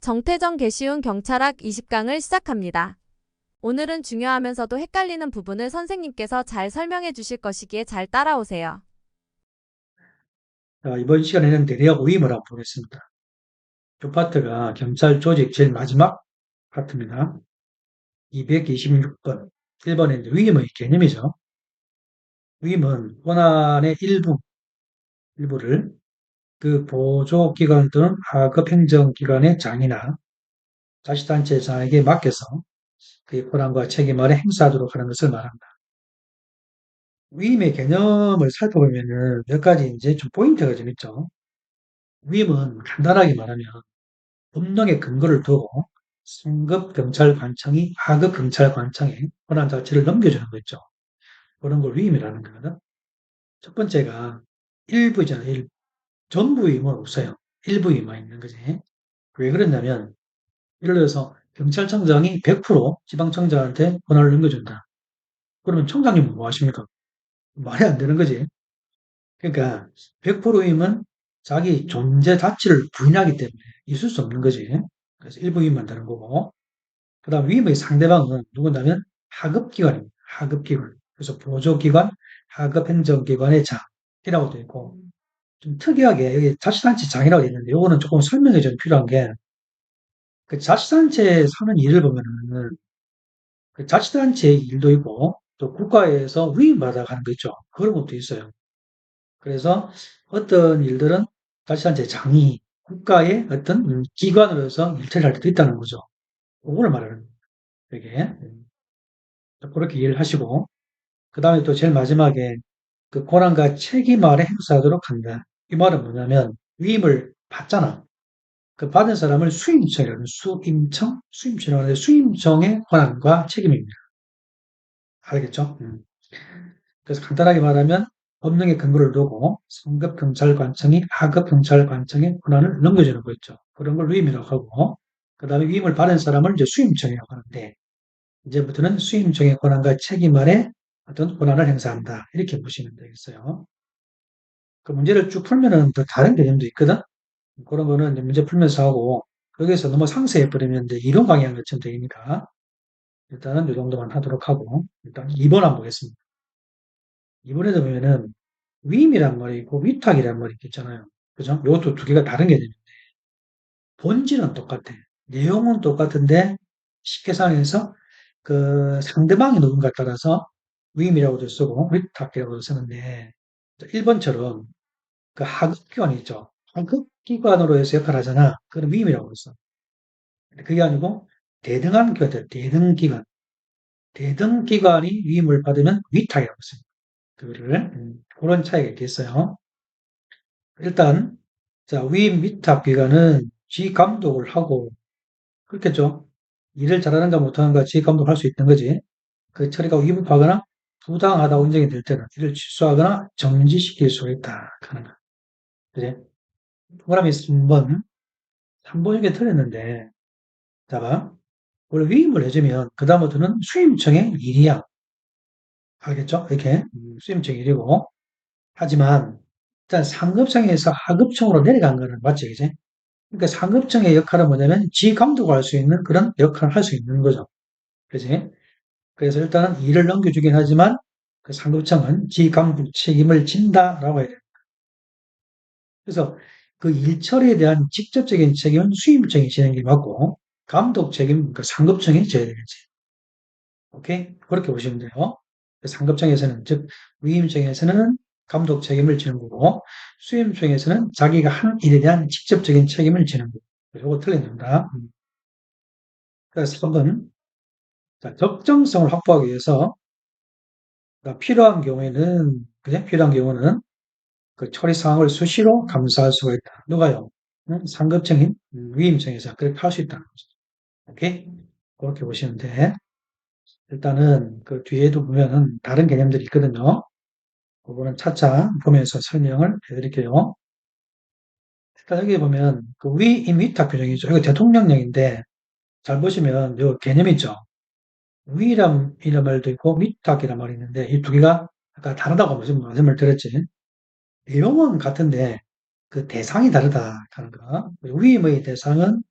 정태정 개쉬운 경찰학 20강을 시작합니다. 오늘은 중요하면서도 헷갈리는 부분을 선생님께서 잘 설명해 주실 것이기에 잘 따라오세요. 자, 이번 시간에는 대리하고 위임을 한번 보겠습니다. 이 파트가 경찰 조직 제일 마지막 파트입니다. 226번. 1번에 이제 위임의 개념이죠. 위임은 권한의 일부를 그 보조기관 또는 하급행정기관의 장이나 자치단체장에게 맡겨서 그의 권한과 책임 아래 행사하도록 하는 것을 말합니다. 위임의 개념을 살펴보면은 몇 가지 이제 좀 포인트가 좀 있죠. 위임은 간단하게 말하면 법령의 근거를 두고 상급 경찰관청이 하급 경찰관청에 권한 자체를 넘겨주는 거 있죠. 그런 걸 위임이라는 거거든. 첫 번째가 일부잖아요. 전부 위임은 없어요. 일부 위임만 있는 거지. 왜 그러냐면 예를 들어서 경찰청장이 100% 지방청장한테 권한을 넘겨준다. 그러면 청장님은 뭐 하십니까? 말이 안 되는 거지. 그러니까 100% 위임은 자기 존재 자체를 부인하기 때문에 있을 수 없는 거지. 그래서 일부 위임만 되는 거고. 그다음 위임의 상대방은 누구냐면 하급기관입니다. 하급기관. 그래서 보조기관, 하급행정기관의 장이라고 되어 있고 좀 특이하게 여기 자치단체 장이라고 되어 있는데 요거는 조금 설명이 좀 필요한 게 그 자치단체에 사는 일을 보면은 그 자치단체의 일도 있고 또 국가에서 위임받아 가는 거 있죠. 그런 것도 있어요. 그래서 어떤 일들은 자치단체 장이 국가의 어떤 기관으로서 일처리할 때도 있다는 거죠. 그거를 말하는 거예요. 이게 그렇게 이해를 하시고 그 다음에 또 제일 마지막에 그 권한과 책임 아래 행사하도록 한다. 이 말은 뭐냐면 위임을 받잖아. 그 받은 사람을 수임청이라는 수임청이라고 하는데 수임청의 권한과 책임입니다. 알겠죠? 그래서 간단하게 말하면 법령의 근거를 두고 상급 경찰관청이 하급 경찰관청의 권한을 넘겨주는 거 있죠. 그런 걸 위임이라고 하고 그 다음에 위임을 받은 사람을 이제 수임청이라고 하는데 이제부터는 수임청의 권한과 책임 아래 어떤 권한을 행사한다. 이렇게 보시면 되겠어요. 그 문제를 쭉 풀면은 더 다른 개념도 있거든? 그런 거는 이제 문제 풀면서 하고, 여기서 너무 상세해 버리면 이제 이론 강의한 것처럼 되니까, 일단은 이 정도만 하도록 하고, 일단 2번 한번 보겠습니다. 2번에도 보면은 위임이란 말이 있고 위탁이란 말이 있잖아요. 그죠? 이것도 두 개가 다른 개념이에요. 본질은 똑같아. 내용은 똑같은데, 쉽게 상해서 그 상대방이 누군가에 따라서 위임이라고도 쓰고 위탁이라고도 쓰는데, 1번처럼 그 하급기관이 있죠. 하급기관으로 해서 역할을 하잖아. 그건 위임이라고 그랬어. 그게 아니고 대등한 기관, 대등기관. 대등기관이 위임을 받으면 위탁이라고 했습니다. 그거를 그런 차이가 있겠어요. 일단 자 위임 위탁 기관은 지 감독을 하고 그렇겠죠. 일을 잘하는가 못하는가 지 감독할 수 있는 거지. 그 처리가 위법하거나 부당하다고 인정이 될 때는 이를 취소하거나 정지시킬 수가 있다. 하는 거. 그지? 동그라미 3번 중에 틀렸는데 자가 원래 위임을 해주면 그다음부터는 수임청의 일이야. 알겠죠? 이렇게 수임청 일이고 하지만 일단 상급청에서 하급청으로 내려간 거는 맞지, 그지? 그러니까 상급청의 역할은 뭐냐면 지 감독할 수 있는 그런 역할을 할 수 있는 거죠. 그지? 그래서 일단은 일을 넘겨주긴 하지만 그 상급청은 지 감독 책임을 진다라고 해야 돼요. 그래서 그 일 처리에 대한 직접적인 책임은 수임청이 지는 게 맞고 감독 책임은 그 상급청이 져야 되겠지. 오케이? 그렇게 보시면 돼요. 상급청에서는, 즉, 위임청에서는 감독 책임을 지는 거고, 수임청에서는 자기가 한 일에 대한 직접적인 책임을 지는 거고. 이거 틀립니다. 그래서 3번. 자, 적정성을 확보하기 위해서, 그러니까 필요한 경우에는, 그냥 필요한 경우는 그 처리 상황을 수시로 감사할 수가 있다. 누가요? 상급청인 위임청에서 그렇게 할 수 있다는 거죠. 오케이? 그렇게 보시면 돼. 일단은 그 뒤에도 보면은 다른 개념들이 있거든요. 그거는 차차 보면서 설명을 해드릴게요. 일단 여기 보면 그 위임 위탁 규정이죠. 이거 대통령령인데 잘 보시면 이 개념이 있죠. 위임이란 말도 있고 위탁이란 말이 있는데 이 두 개가 아까 다르다고 말씀을 드렸지. 내용은 같은데 그 대상이 다르다 하는 거. 위임의 대상은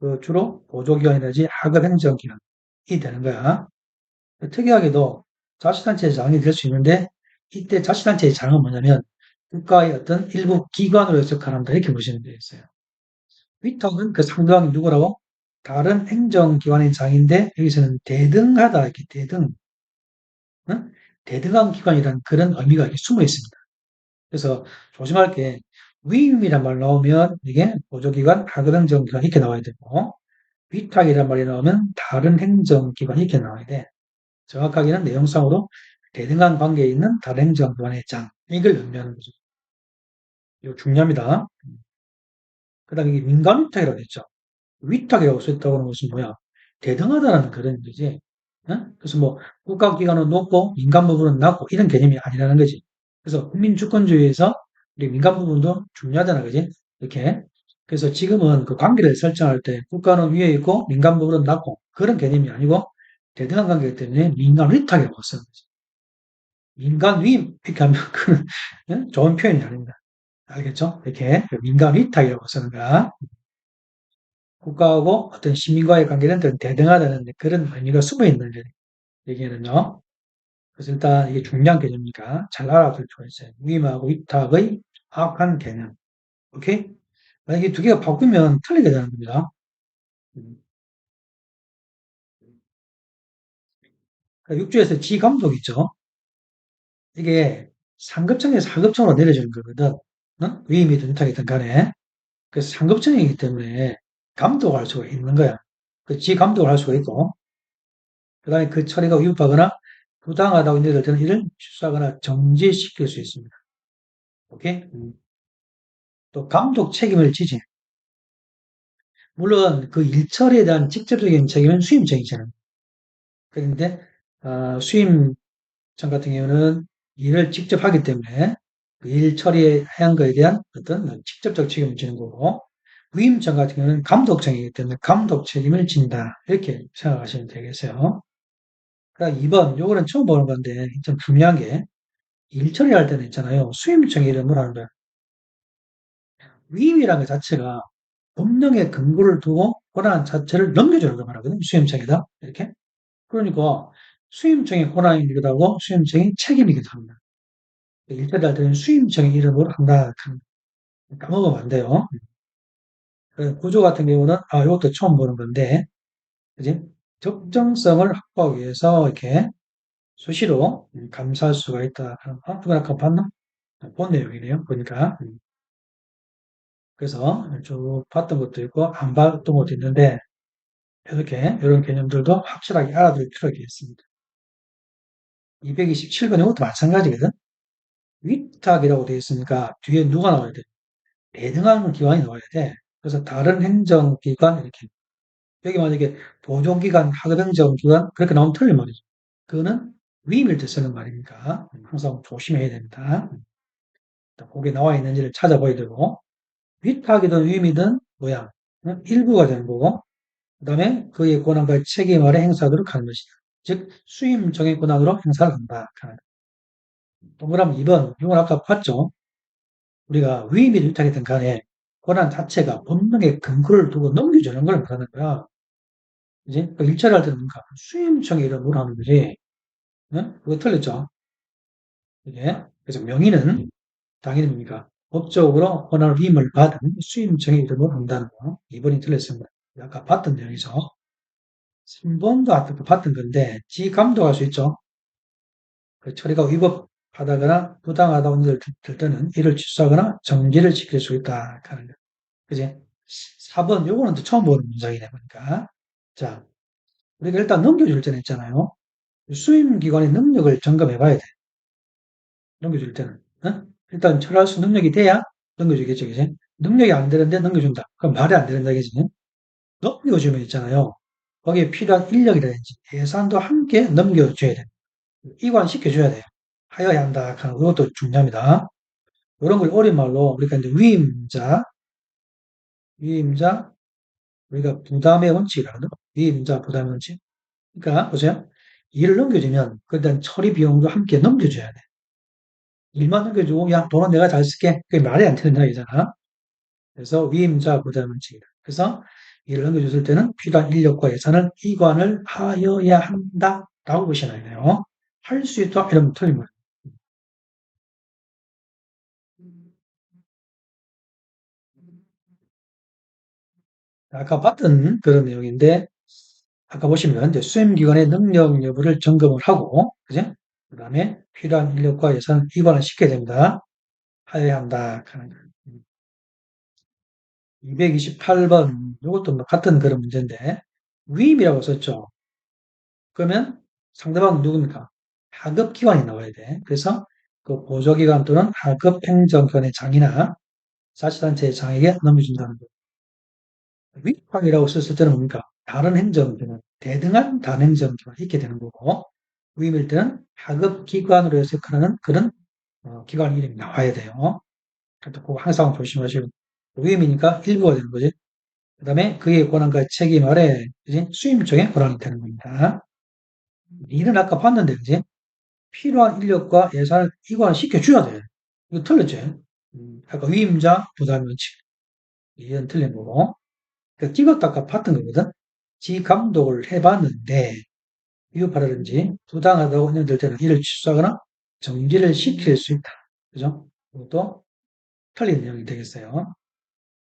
그 주로 보조기관이라든지 하급행정기관이 되는 거야. 특이하게도 자치단체의 장이 될 수 있는데 이때 자치단체의 장은 뭐냐면 국가의 어떤 일부 기관으로 해석한다 이렇게 보시면 되겠어요. 위탁은 그 상대방이 누구라고? 다른 행정기관의 장인데 여기서는 대등하다 이렇게 대등, 응? 대등한 기관이라는 그런 의미가 이렇게 숨어 있습니다. 그래서 조심할 게 위임이란 말 나오면 이게 보조기관, 하급행정기관 이렇게 나와야 되고 위탁이란 말이 나오면 다른 행정기관 이렇게 나와야 돼. 정확하게는 내용상으로 대등한 관계에 있는 다른 행정기관의 장 이걸 의미하는 거죠. 이거 중요합니다. 그 다음에 이게 민간위탁이라고 했죠. 위탁이라고 썼다고 하는 것은 뭐야? 대등하다는 그런 거지. 응? 그래서 뭐 국가기관은 높고 민간 부분은 낮고 이런 개념이 아니라는 거지. 그래서 국민주권주의에서 우리 민간 부분도 중요하잖아, 그지? 이렇게. 그래서 지금은 그 관계를 설정할 때 국가는 위에 있고 민간 부분은 낮고 그런 개념이 아니고 대등한 관계이기 때문에 민간 위탁이라고 쓰는 거지. 민간 위임 이렇게 하면 그건 응? 좋은 표현이 아닙니다. 알겠죠? 이렇게 민간 위탁이라고 쓰는 거야. 국가하고 어떤 시민과의 관계는 더 대등하다는 그런 의미가 숨어 있는 얘기는요. 그래서 일단 이게 중요한 개념이니까 잘 알아둘 필요가 있어요. 위임하고 위탁의 정확한 개념. 오케이? 만약에 두 개가 바꾸면 틀리게 되는 겁니다. 음. 6조에서 지감독 있죠? 이게 상급청에서 하급청으로 내려지는 거거든. 어? 위임이든 위탁이든 간에. 그래서 상급청이기 때문에 감독할 수가 있는 거야. 그 지감독을 할 수가 있고, 그 다음에 그 처리가 위법하거나 부당하다고 인정될 때는 이를 취소하거나 정지시킬 수 있습니다. 오케이? 또 감독 책임을 지지. 물론 그 일처리에 대한 직접적인 책임은 수임청이잖아요. 그런데 수임청 같은 경우는 일을 직접 하기 때문에 그 일 처리한 거에 대한 어떤 직접적 책임을 지는 거고 위임청 같은 경우는 감독청이기 때문에 감독 책임을 진다. 이렇게 생각하시면 되겠어요. 그러니까 2번, 요거는 처음 보는 건데 좀 중요한 게 일 처리할 때는 있잖아요. 수임청 이름을 하는 거야. 위임이라는 것 자체가 법령의 근거를 두고 권한 자체를 넘겨주는 거 말하거든요. 수임청에다. 이렇게. 그러니까 수임청이 권한이기도 하고 수임청이 책임이기도 합니다. 일처리할 때는 수임청의 이름으로 한다. 까먹으면 안 돼요. 구조 같은 경우는 이것도 처음 보는 건데, 그지? 적정성을 확보하기 위해서 이렇게 수시로 감사할 수가 있다. 누가 아까 봤나? 본 내용이네요. 보니까. 그래서 쭉 봤던 것도 있고 안 봤던 것도 있는데 이렇게 이런 개념들도 확실하게 알아둘 필요가 있습니다. 227번 이것도 마찬가지거든. 위탁이라고 되어 있으니까 뒤에 누가 나와야 돼? 대등한 기관이 나와야 돼. 그래서 다른 행정기관 이렇게 여기 만약에 보조기관, 하급행정기관 그렇게 나오면 틀린 말이죠. 그거는 위임일 때 쓰는 말이니까 항상 조심해야 됩니다. 거기에 나와 있는지를 찾아봐야 되고 위탁이든 위임이든 뭐야 일부가 되는 거고 그 다음에 그의 권한과 책임 아래 행사하도록 하는 것이다. 즉 수임정의 권한으로 행사를 한다. 동그라미 2번 이건 아까 봤죠. 우리가 위임이 위탁이든 간에 권한 자체가 법령의 근거를 두고 넘겨주는 걸 말하는 거야. 이제 그러니까 일처리할 때는 뭔가 수임청의 이름으로 하는 거지. 응? 그거 틀렸죠. 이게 그래서 명의는 당연히 뭡니까? 법적으로 권한 위임을 받은 수임청의 이름으로 한다는 거. 2번이 틀렸습니다. 아까 봤던 내용이죠. 3번도 아까 봤던 건데 지 감독할 수 있죠. 그 처리가 위법하다거나 부당하다고 들 때는 이를 취소하거나 정지를 시킬 수 있다 하는 거. 그지? 4번 요거는 또 처음 보는 문장이네 보니까. 자, 우리가 일단 넘겨줄 때는 있잖아요. 수임기관의 능력을 점검해 봐야 돼. 넘겨줄 때는. 어? 일단 처리할 수 능력이 돼야 넘겨주겠죠, 그지? 능력이 안 되는데 넘겨준다. 그럼 말이 안 되는다, 그지? 넘겨주면 있잖아요. 거기에 필요한 인력이라든지 예산도 함께 넘겨줘야 돼. 이관시켜줘야 돼요. 하여야 한다. 하는 것도 중요합니다. 이런 걸 어린 말로 우리가 이제 위임자, 우리가 부담의 원칙이라거든. 위임자 부담의 원칙. 그러니까 보세요. 일을 넘겨주면 일단 처리 비용도 함께 넘겨줘야 돼. 일만 넘겨주고 야 돈은 내가 잘 쓸게. 그게 말이 안 되는 이야기잖아. 그래서 위임자 부담 원칙이다. 그래서 이를 넘겨줬을 때는 필요한 인력과 예산을 이관을 하여야 한다. 라고 보시나요? 돼요. 할 수 있다. 이러면 틀린 거예요. 아까 봤던 그런 내용인데, 아까 보시면 이제 수임기관의 능력 여부를 점검을 하고, 그죠? 그 다음에 필요한 인력과 예산을 이관을 시켜야 됩니다. 하여야 한다. 228번, 이것도 뭐 같은 그런 문제인데, 위임이라고 썼죠. 그러면 상대방은 누굽니까? 하급기관이 나와야 돼. 그래서 그 보조기관 또는 하급행정기관의 장이나 자치단체의 장에게 넘겨준다는 거. 위임이라고 썼을 때는 뭡니까? 다른 행정기관, 대등한 다른 행정기관 이렇게 되는 거고, 위임일 때는 하급기관으로 해서 역할하는 그런 기관 이름이 나와야 돼요. 그래서 그거 항상 조심하시고, 위임이니까 일부가 되는 거지. 그 다음에 그의 권한과 책임 아래 이제 수임청의 권한이 되는 겁니다. 일은 아까 봤는데, 그지? 필요한 인력과 예산을 이관을 시켜줘야 돼. 이거 틀렸지? 아까 위임자 부담 원칙. 이건 틀린 거고. 그 찍었다 아까 봤던 거거든? 지 감독을 해봤는데, 위법하다든지 부당하다고 인정될 때는 이를 취소하거나 정지를 시킬 수 있다. 그죠? 이것도 틀린 내용이 되겠어요.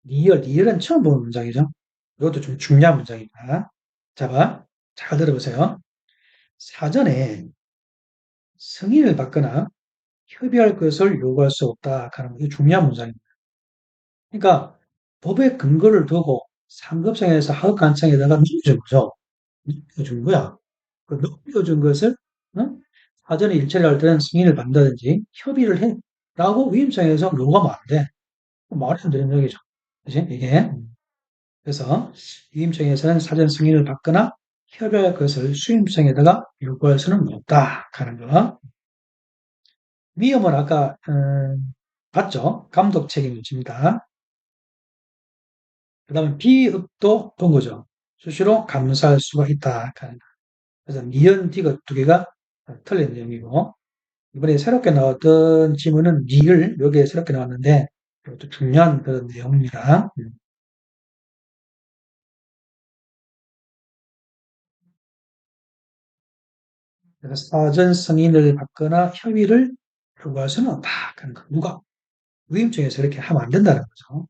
리얼은 처음 보는 문장이죠. 이것도 좀 중요한 문장입니다. 자, 봐. 잘 들어보세요. 사전에 승인을 받거나 협의할 것을 요구할 수 없다 하는 게 중요한 문장입니다. 그러니까 법의 근거를 두고 상급청에서 하급관청에다가 넘겨준 거죠. 넘겨준 거야. 그 넘겨준 것을 사전에 일처리할 때는 승인을 받는다든지 협의를 해 라고 위임청에서 요구하면 안 돼. 말이 안 되는 얘기죠. 그치? 이게. 그래서 위임청에서는 사전 승인을 받거나 협의할 것을 수임청에다가 요구할 수는 없다 하는 거. 위험은 아까 봤죠? 감독 책임을 집니다. 그 다음에 비읍도 본 거죠. 수시로 감사할 수가 있다. 그래서 니은, 디귿 두 개가 틀린 내용이고 이번에 새롭게 나왔던 지문은 니을 여기에 새롭게 나왔는데 이것도 중요한 그런 내용입니다. 그래서 사전 승인을 받거나 협의를 요구할 수는 없다. 그러니까 누가 위임청에서 이렇게 하면 안 된다는 거죠.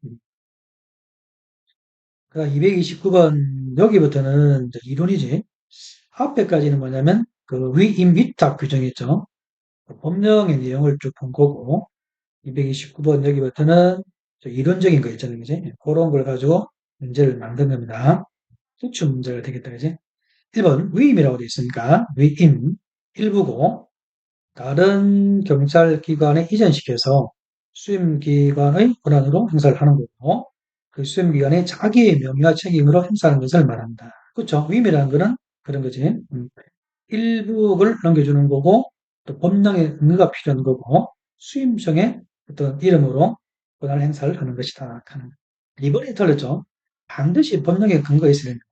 그러니까 229번 여기부터는 이제 이론이지. 앞에까지는 뭐냐면 그 위임 위탁 규정이죠. 그 법령의 내용을 쭉 본 거고 229번 여기부터는 이론적인 거 있잖아요. 그지? 그런 걸 가지고 문제를 만든 겁니다. 기출 문제가 되겠다. 그지? 1번 위임이라고 되어 있으니까 위임 일부고 다른 경찰기관에 이전시켜서 수임기관의 권한으로 행사를 하는 거고 그 수임기관이 자기의 명예와 책임으로 행사하는 것을 말한다. 그렇죠? 위임이라는 거는 그런 거지. 일부를 넘겨주는 거고 또 법령의 의무가 필요한 거고 수임청의 어떤 이름으로 권한 행사를 하는 것이다. 하는. 이번에 틀렸죠. 반드시 법령의 근거가 있어야 됩니다.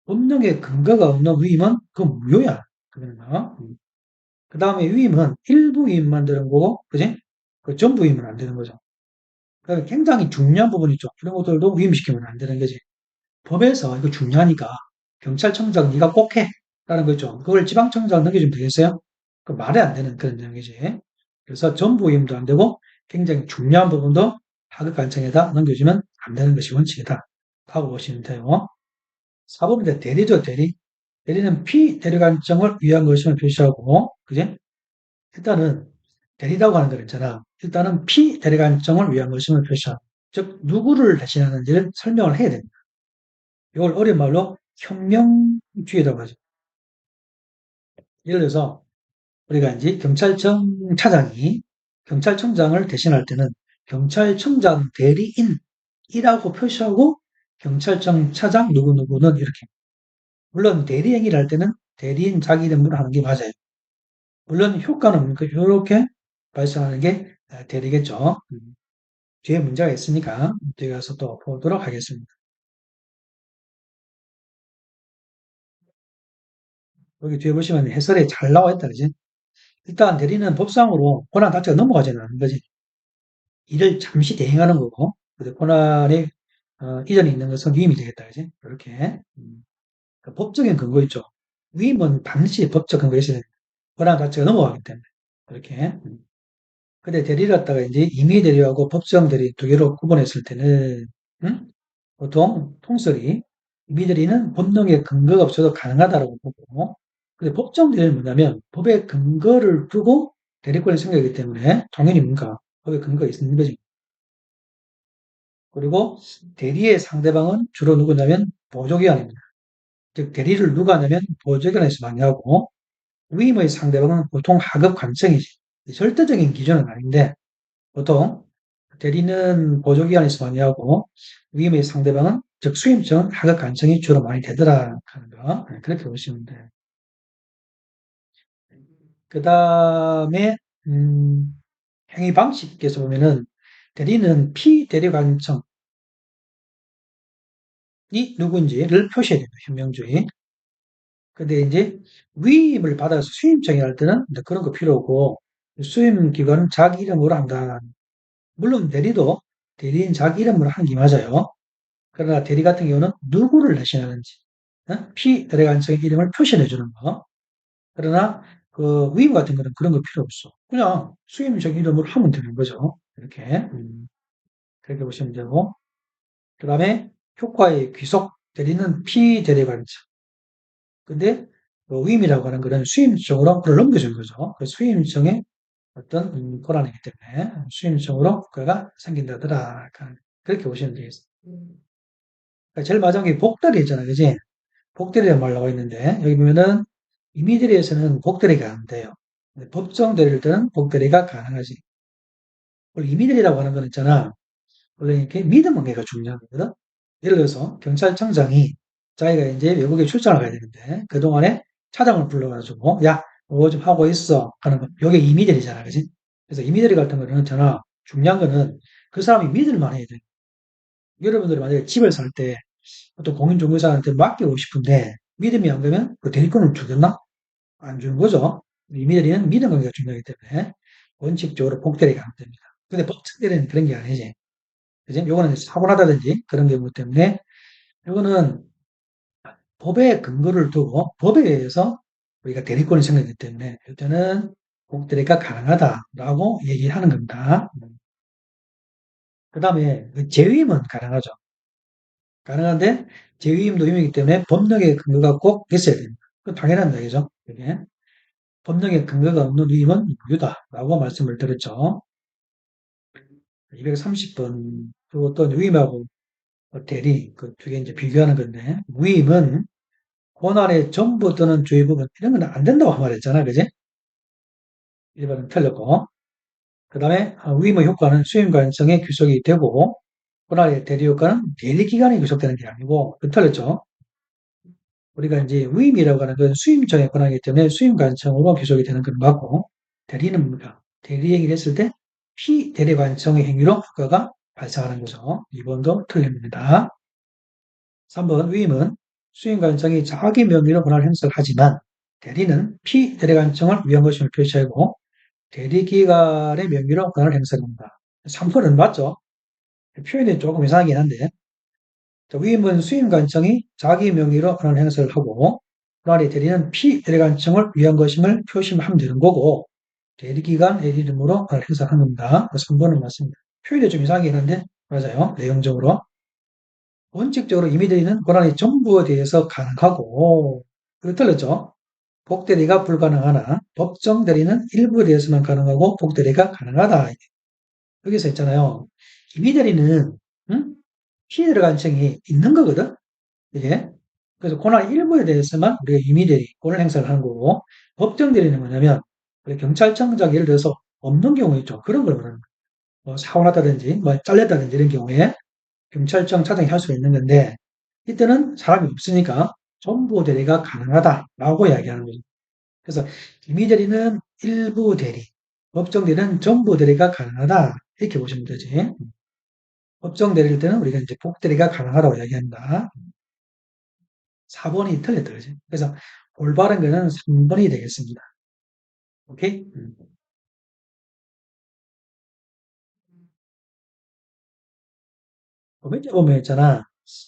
법령의 근거가 없는 위임은 그 무효야. 그러나 그 다음에 위임은 일부 위임만 되는 거고, 그지? 그 전부 위임은 안 되는 거죠. 그러니까 굉장히 중요한 부분 있죠. 이런 것들도 위임시키면 안 되는 거지. 법에서 이거 중요하니까 경찰청장 네가 꼭 해. 라는 거 있죠. 그걸 지방청장 넘겨주면 되겠어요? 그 말이 안 되는 그런 내용이지. 그래서 전부 위임도 안 되고 굉장히 중요한 부분도 하급관청에다 넘겨주면 안 되는 것이 원칙이다. 라고 보시면 돼요. 4번인데 대리죠, 대리. 대리는 피대리관청을 위한 것임을 표시하고, 그지? 일단은 대리라고 하는 거 있잖아. 일단은 피대리관청을 위한 것임을 표시하고, 즉 누구를 대신하는지를 설명을 해야 됩니다. 이걸 어려운 말로 혁명주의라고 하죠. 예를 들어서 우리가 이제 경찰청 차장이 경찰청장을 대신할 때는 경찰청장 대리인이라고 표시하고 경찰청 차장 누구누구는 이렇게. 물론 대리행위를 할 때는 대리인 자기 이름으로 하는 게 맞아요. 물론 효과는 이렇게 발생하는 게 되리겠죠. 뒤에 문제가 있으니까 뒤에 가서 또 보도록 하겠습니다. 여기 뒤에 보시면 해설에 잘 나와 있다, 그지? 일단 대리는 법상으로 권한 자체가 넘어가지는 않는 거지. 일을 잠시 대행하는 거고, 근데 권한이 이전에 있는 것은 위임이 되겠다. 그지? 이렇게. 그 법적인 근거 있죠. 위임은 반드시 법적 근거가 있어야 됩니다. 권한 자체가 넘어가기 때문에. 이렇게. 근데 대리를 갖다가 이제 임의 대리하고 법정 대리 두 개로 구분했을 때는, 음? 보통 통설이 임의 대리는 법령에 근거가 없어도 가능하다라고 보고, 근데 법정 대리는 뭐냐면 법의 근거를 두고 대리권이 생기기 때문에 당연히 뭔가 법의 근거가 있는 거죠. 그리고 대리의 상대방은 주로 누구냐면 보조기관입니다. 즉 대리를 누가 하냐면 보조기관에서 많이 하고 위임의 상대방은 보통 하급 관청이지. 절대적인 기준은 아닌데 보통 대리는 보조기관에서 많이 하고 위임의 상대방은 즉 수임청은 하급 관청이 주로 많이 되더라 하는 거. 네, 그렇게 보시면 돼요. 그 다음에 행위 방식에서 보면은 대리는 피대리관청이 누구인지를 표시해야 됩니다. 현명주의. 근데 이제 위임을 받아서 수임청이 할 때는 이제 그런 거 필요 없고 수임 기관은 자기 이름으로 한다. 물론 대리도 대리인 자기 이름으로 하는 게 맞아요. 그러나 대리 같은 경우는 누구를 대신하는지 피대리관청의 이름을 표시해 주는 거. 그러나 그 위임 같은 거는 그런 거 필요 없어. 그냥 수임청 이름으로 하면 되는 거죠. 이렇게 그렇게 보시면 되고 그 다음에 효과의 귀속 대리는 피대리관청. 근데 위임이라고 하는 거는 수임청으로 그걸 넘겨준 거죠. 그 수임청의 어떤 권한이기 때문에 수임청으로 국가가 생긴다더라. 그렇게 보시면 되겠습니다. 그러니까 제일 마지막에 복대리 있잖아요. 그지? 복대리란 말 나와 있는데 여기 보면은 임의대리에서는 복대리가 안 돼요. 근데 법정 대리일 때는 복대리가 가능하지. 원래 임의대리라고 하는 건 있잖아. 원래 이렇게 믿음 관계가 중요한 거거든. 예를 들어서 경찰청장이 자기가 이제 외국에 출장을 가야 되는데 그동안에 차장을 불러가지고 야, 뭐 좀 하고 있어 하는 거. 요게 임의대리잖아. 그지? 그래서 임의대리 같은 거는 있잖아. 중요한 거는 그 사람이 믿을 만해야 돼. 여러분들이 만약에 집을 살 때 어떤 공인중개사한테 맡기고 싶은데 믿음이 안 되면 그 대리권을 주겠나? 안 주는 거죠. 임의대리는 믿음 관계가 중요하기 때문에 원칙적으로 복대리가 안 됩니다. 근데 법정대리는 그런 게 아니지. 그지? 요거는 사고 나다든지 그런 경우 때문에 요거는 법의 근거를 두고 법에 의해서 우리가 대리권이 생기기 때문에 이때는 복대리가 가능하다라고 얘기하는 겁니다. 그 다음에 재위임은 가능하죠. 가능한데 재위임도 임이기 때문에 법령의 근거가 꼭 있어야 됩니다. 그건 당연한 얘기죠. 이게 법령의 근거가 없는 위임은 무효다라고 말씀을 드렸죠. 230번 그리고 또 위임하고 대리 그 두 개 이제 비교하는 건데 위임은 권한의 전부 또는 주의 부분 이런 건 안 된다고 말했잖아, 그지? 1번은 틀렸고 그 다음에 위임의 효과는 수임 가능성에 귀속이 되고 권한의 대리 효과는 대리 기간에 귀속되는 게 아니고 그 틀렸죠. 우리가 이제 위임이라고 하는 건 수임청의 권한이기 때문에 수임 관청으로 귀속이 되는 건 맞고 대리는 뭡니까? 대리 행위를 했을 때 피대리 관청의 행위로 효과가 발생하는 거죠. 2번도 틀립니다. 3번 위임은 수임 관청이 자기 명의로 권한 행사를 하지만 대리는 피대리 관청을 위한 것임을 표시하고 대리기관의 명의로 권한을 행사합니다. 3번은 맞죠? 표현이 조금 이상하긴 한데 위임은 수임관청이 자기 명의로 권한 행사를 하고 권한이 대리는 피대리관청을 위한 것임을 표시하면 되는 거고 대리기관의 이름으로 권한 행사를 하는 겁니다. 3번은 맞습니다. 표현이 좀 이상하긴 한데 맞아요. 내용적으로. 원칙적으로 임의대리는 권한의 전부에 대해서 가능하고 그거 틀렸죠? 복대리가 불가능하나 법정대리는 일부에 대해서만 가능하고 복대리가 가능하다. 여기서 있잖아요. 임의대리는 피해 들어간 층이 있는 거거든. 이게 그래서 고난 일부에 대해서만 우리가 임의대리 권을 행사를 하는 거고 법정 대리는 뭐냐면 우리 경찰청장 예를 들어서 없는 경우 있죠. 그런 걸 말하는 거예요. 뭐 사고 났다든지 뭐 잘렸다든지 이런 경우에 경찰청 차장이 할 수가 있는 건데 이때는 사람이 없으니까 전부 대리가 가능하다라고 이야기하는 거죠. 그래서 임의대리는 일부 대리, 법정 대리는 전부 대리가 가능하다 이렇게 보시면 되지. 법정 대리일 때는 우리가 이제 복대리가 가능하다고 이야기한다. 4번이 틀렸다. 그지? 그래서 올바른 거는 3번이 되겠습니다. 오케이? 밑에 보면 있잖아.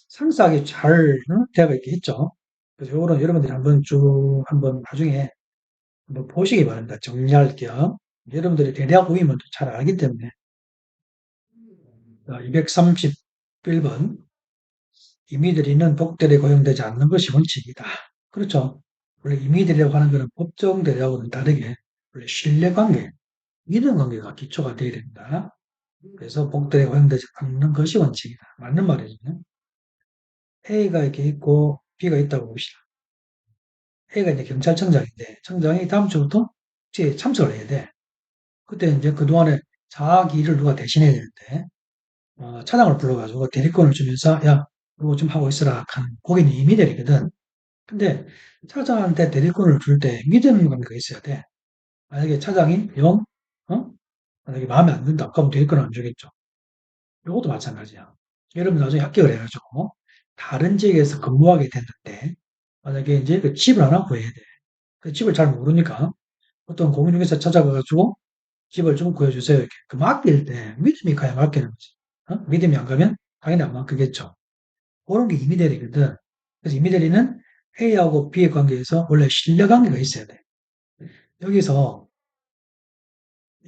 상세하게 잘 되어 있게 있죠. 그래서 요거는 여러분들이 한번 쭉 한번 나중에 한번 보시기 바랍니다. 정리할 겸. 여러분들이 대략 우임은 잘 알기 때문에. 231번. 임의대리는 복대리에 고용되지 않는 것이 원칙이다. 그렇죠. 원래 임의대리라고 하는 것은 법정대리하고는 다르게 원래 신뢰관계, 믿음관계가 기초가 되어야 됩니다. 그래서 복대리에 고용되지 않는 것이 원칙이다. 맞는 말이죠. A가 이렇게 있고 B가 있다고 봅시다. A가 이제 경찰청장인데 청장이 다음 주부터 취에 참석을 해야 돼. 그때 이제 그동안에 자기 일을 누가 대신해야 되는데 차장을 불러가지고 대리권을 주면서 야 이거 좀 하고 있어라 하는 거기는 임의대리거든. 근데 차장한테 대리권을 줄 때 믿음 관계가 있어야 돼. 만약에 차장이 영, 만약에 마음에 안 든다. 그러면 대리권 안 주겠죠. 이것도 마찬가지야. 여러분 나중에 합격을 해가지고 다른 지역에서 근무하게 됐는데 만약에 이제 그 집을 하나 구해야 돼. 그 집을 잘 모르니까 어떤 공인중개사 찾아가가지고 집을 좀 구해주세요. 이렇게. 그 맡길 때 믿음이 가야 맡기는 거지. 믿음이 안 가면 당연히 안 맡기겠죠. 그런 게 임의대리거든. 그래서 임의대리는 A하고 B의 관계에서 원래 신뢰관계가 있어야 돼. 여기서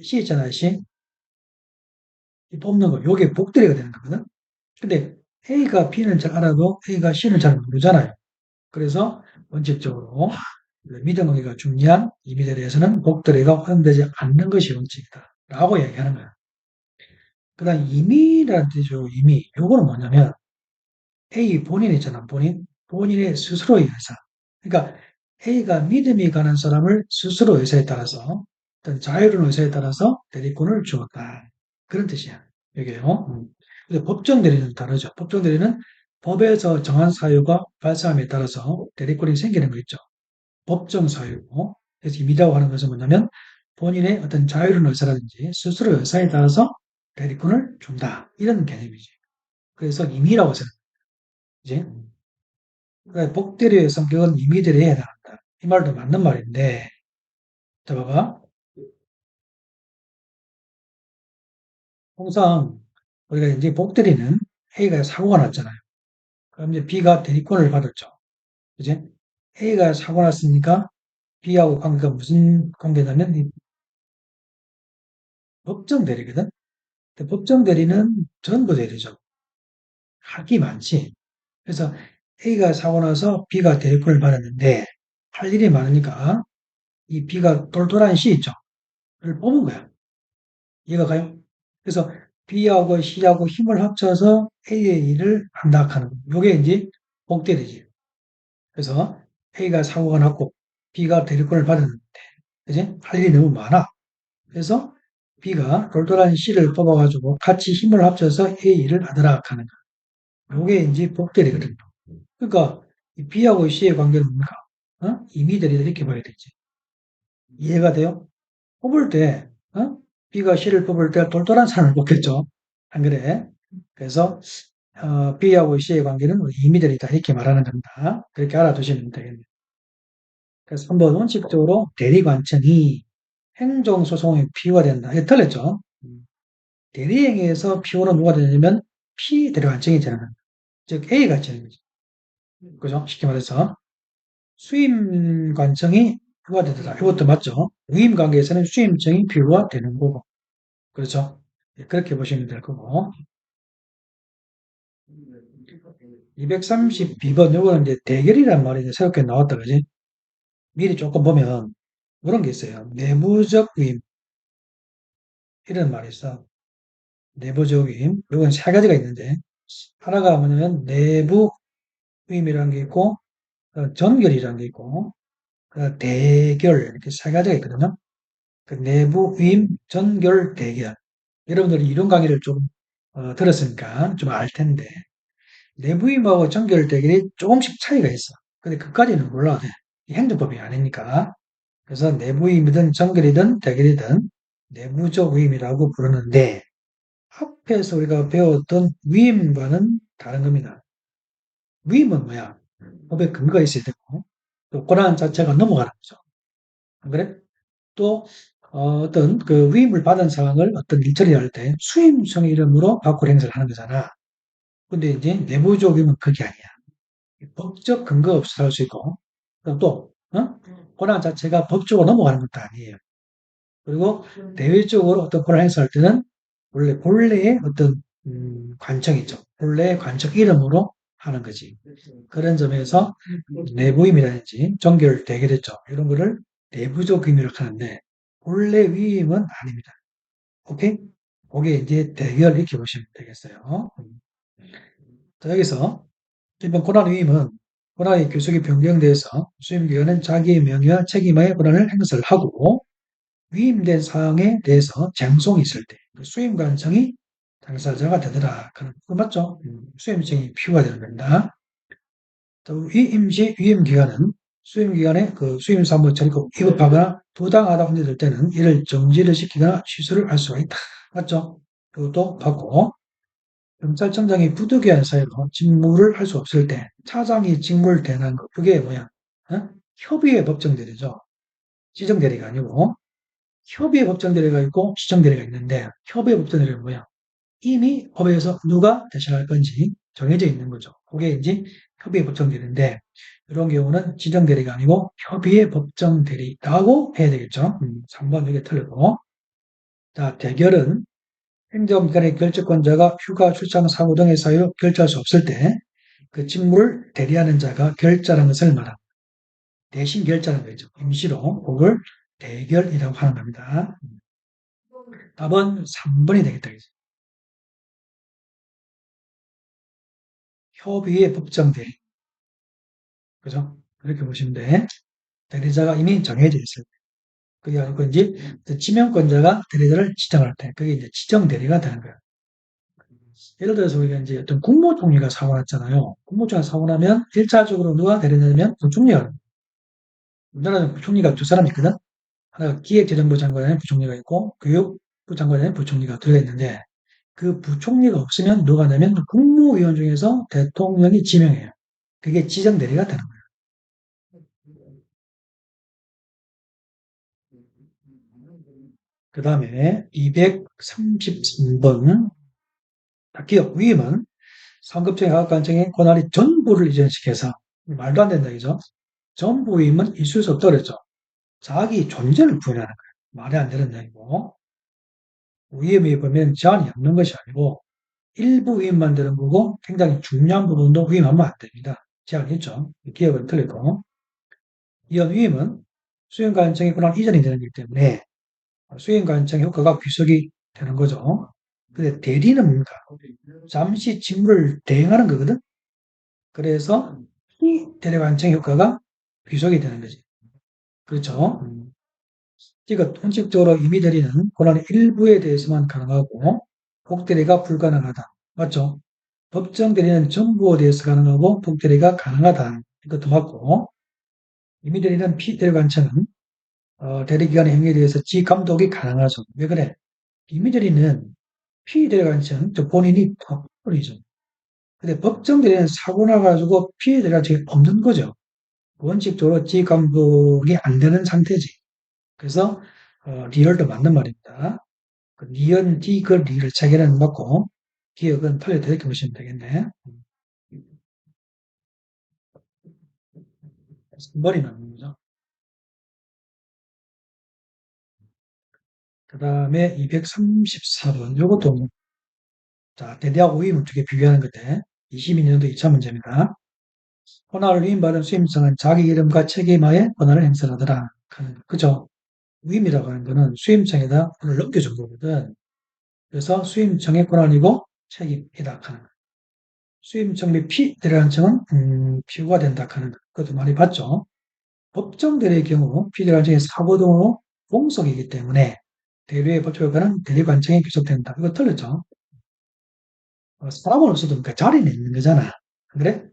C 있잖아요, C. 이 뽑는 거. 요게 복대리가 되는 거거든. 근데 A가 B는 잘 알아도 A가 C는 잘 모르잖아요. 그래서 원칙적으로 믿음 관계가 중요한 임의대리에서는 복대리가 허용되지 않는 것이 원칙이다. 라고 얘기하는 거야. 그 다음 임의라는 뜻이죠. 임의. 요거는 뭐냐면 A 본인 있잖아. 본인의 스스로의 의사. 그러니까 A가 믿음이 가는 사람을 스스로 의사에 따라서 어떤 자유로운 의사에 따라서 대리권을 주었다. 그런 뜻이야. 여기에요. 근데 법정 대리는 다르죠. 법정 대리는 법에서 정한 사유가 발생함에 따라서 대리권이 생기는 거 있죠. 법정 사유고. 그래서 임의라고 하는 것은 뭐냐면 본인의 어떤 자유로운 의사라든지 스스로 의사에 따라서 대리권을 준다. 이런 개념이지. 그래서 임의라고 해서 이제 그러니까 복대리의 성격은 임의대리에 해당한다. 이 말도 맞는 말인데, 자 봐봐. 통상 우리가 이제 복대리는 A가 사고가 났잖아요. 그럼 이제 B가 대리권을 받았죠. 그지? A가 사고 났으니까 B하고 관계가 무슨 관계냐면 이 법정 대리거든. 근데 법정 대리는 전부 대리죠. 할게 많지. 그래서 A가 사고 나서 B가 대리권을 받았는데 할 일이 많으니까 이 B가 똘똘한 C 있죠. 를 뽑은 거야. 이해가 가요? 그래서 B하고 C하고 힘을 합쳐서 A의 일을 한다 하는 거. 요게 이제 복대리지. 그래서 A가 사고가 났고 B가 대리권을 받았는데 그지? 할 일이 너무 많아. 그래서 B가 똘똘한 C를 뽑아가지고 같이 힘을 합쳐서 A 일을 하더라 하는 거. 요게 이제 복대리거든요. 그러니까 이 B하고 C의 관계는 뭡니까? 임의대리다 이렇게 봐야 되지. 이해가 돼요? 뽑을 때, B가 C를 뽑을 때 똘똘한 사람을 뽑겠죠. 안 그래? 그래서, B하고 C의 관계는 임의대리다. 이렇게 말하는 겁니다. 그렇게 알아두시면 되겠네요. 그래서 한번 원칙적으로 대리관청이 행정소송의 피의가 된다. 이게 틀렸죠? 대리행위에서 피고는 누가 되냐면 피대리관청이 되는 겁니다. 즉, A가 되는 거죠. 그죠? 쉽게 말해서. 수임관청이 누가 되더라. 이것도 맞죠? 위임관계에서는 수임청이 피고가 되는 거고. 그렇죠? 예, 그렇게 보시면 될 거고. 232번, 요거는 이제 대결이란 말이 이제 새롭게 나왔다, 그지? 미리 조금 보면, 그런 게 있어요. 내부적 위임. 이런 말이 있어. 내부적 위임. 요건 세 가지가 있는데, 하나가 뭐냐면, 내부 위임이라는 게 있고, 전결이라는 게 있고, 대결. 이렇게 세 가지가 있거든요. 그 내부 위임, 전결, 대결. 여러분들이 이런 강의를 좀, 들었으니까 좀 알 텐데, 내부임하고 전결 대결이 조금씩 차이가 있어. 근데 그까지는 몰라도 돼. 행정법이 아니니까. 그래서 내부임이든 전결이든 대결이든 내부적 위임이라고 부르는데 앞에서 우리가 배웠던 위임과는 다른 겁니다. 위임은 뭐야? 법에 근거가 있어야 되고 또 권한 자체가 넘어가는 거죠. 안 그래? 또 어떤 그 위임을 받은 사항을 어떤 일처리할 때 수임성 이름으로 바꿀 행사를 하는 거잖아. 근데 이제 내부적이면 그게 아니야. 법적 근거 없이 할 수 있고, 그럼 또, 권한 자체가 법적으로 넘어가는 것도 아니에요. 그리고 대외적으로 어떤 권한을 행사할 때는 원래 본래의 어떤 관청이 있죠. 본래의 관청 이름으로 하는 거지. 그런 점에서 내부임이라든지 정결 대결했죠. 이런 거를 내부적 임의로 하는데 본래 위임은 아닙니다. 오케이? 그게 이제 대결 이렇게 보시면 되겠어요. 자, 여기서 일반 권한 위임은 권한의 교속이 변경돼서 수임기관은 자기의 명예와 책임의 권한을 행사를 하고 위임된 사항에 대해서 쟁송이 있을 때 수임 관청이 당사자가 되더라. 그거 맞죠? 수임청이 필요가 되는 겁니다. 또 위임시 위임기관은 수임기관에 그 수임사무 처리고 위법하거나 부당하다 혼재될 때는 이를 정지를 시키거나 취소를 할 수가 있다. 맞죠? 그것도 받고 경찰청장이 부득이한 사유로 직무를 할 수 없을 때 차장이 직무를 대행하는 거 그게 뭐야? 어? 협의의 법정 대리죠. 지정 대리가 아니고 협의의 법정 대리가 있고 지정 대리가 있는데 협의의 법정 대리는 뭐야? 이미 법에서 누가 대신할 건지 정해져 있는 거죠. 그게 이제 협의의 법정 대리인데 이런 경우는 지정 대리가 아니고 협의의 법정 대리라고 해야 되겠죠. 3번 이게 틀리고 자 대결은 행정기관의 결재권자가 휴가, 출장, 사고 등의 사유로 결재할 수 없을 때 그 직무를 대리하는 자가 결자라는 것을 말합니다. 대신 결자라는 거죠. 임시로 그걸 대결이라고 하는 겁니다. 답은 3번이 되겠다. 협의의 법정 대리. 그죠? 그렇게 보시면 돼. 대리자가 이미 정해져 있을 때. 그게 아니고 이제 지명권자가 대리자를 지정할 때. 그게 이제 지정 대리가 되는 거예요. 예를 들어서 우리가 이제 어떤 국무총리가 사고 났잖아요. 국무총리가 사고 나면 1차적으로 누가 대리냐면 부총리가. 우리나라는 부총리가 두 사람이 있거든. 하나가 기획재정부 장관에 부총리가 있고 교육부 장관에 부총리가 들어있는데 그 부총리가 없으면 누가 되면 국무위원 중에서 대통령이 지명해요. 그게 지정 대리가 되는 거예요. 그 다음에 233번 기업 위임은 상급청의 하급관청의 권한이 전부를 이전시켜서 말도 안 된다 이죠. 전부 위임은 있을 수 없다 그랬죠. 자기 존재를 부인하는 거예요. 말이 안 되는 얘기고 위임이 보면 제한이 없는 것이 아니고 일부 위임만 되는 거고 굉장히 중요한 부분도 위임하면 안 됩니다. 제한이 있죠. 기업은 틀리고 이런 위임은 수행관청의 권한 이전이 되는 거기 때문에 수행관청의 효과가 귀속이 되는 거죠. 근데 대리는 뭡니까? 잠시 직무를 대행하는 거거든. 그래서 이 대리관청의 효과가 귀속이 되는 거지. 그렇죠? 그러니까 원칙적으로 임의대리는 권한의 일부에 대해서만 가능하고 복대리가 불가능하다. 맞죠? 법정 대리는 전부에 대해서 가능하고 복대리가 가능하다. 이것도 맞고 임의대리는 피대리관청은 대리기관의 행위에 대해서 지감독이 가능하죠. 왜 그래? 임의대리는 피대리관청, 즉 본인이 법원이죠. 근데 법정 대리는 사고 나가지고 피해자가 없는 거죠. 원칙적으로 지감독이 안 되는 상태지. 그래서 리얼도 맞는 말입니다. 그 니은, 디귿, 리를 체계는 맞고 기억은 틀렸다 이렇게 보시면 되겠네. 머리 맞는 거죠. 그 다음에 234번 요것도 자 대대하고 위임 어떻게 비교하는 건데 22년도 2차 문제입니다. 권한을 위임받은 수임청은 자기 이름과 책임하에 권한을 행사하더라. 그죠? 위임이라고 하는 거는 수임청에다 권을 넘겨준 거거든. 그래서 수임청의 권한이고 책임이다 하는 거. 수임청 및 피대리관청은 피고가 된다 하는 것. 그것도 많이 봤죠. 법정 대리의 경우 피대리관청의 사고 등으로 공석이기 때문에 대리의 법적 효과는 대리관청에 귀속된다. 이거 틀렸죠? 사람은 없어도 그러니까 자리는 있는 거잖아. 그래?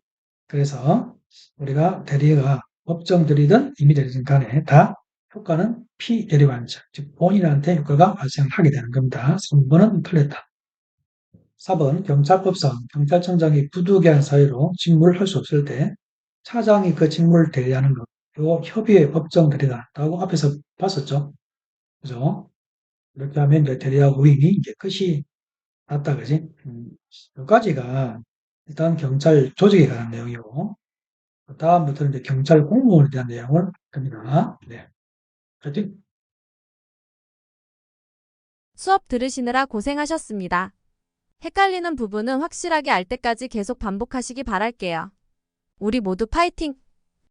그래서 우리가 대리가 법정 대리든 임의 대리든 간에 다 효과는 피대리관청, 즉 본인한테 효과가 발생하게 되는 겁니다. 3번은 틀렸다. 4번 경찰법상 경찰청장이 부득이한 사유로 직무를 할 수 없을 때 차장이 그 직무를 대리하는 것. 이거 협의의 법정 대리다라고 앞에서 봤었죠. 그죠? 이렇게 하면 이제 대리하고 위임이 이제 끝이 났다 그지? 여기까지가 일단 경찰 조직에 관한 내용이고, 다음부터는 이제 경찰 공무원에 대한 내용을 합니다. 네. 파이팅! 수업 들으시느라 고생하셨습니다. 헷갈리는 부분은 확실하게 알 때까지 계속 반복하시기 바랄게요. 우리 모두 파이팅!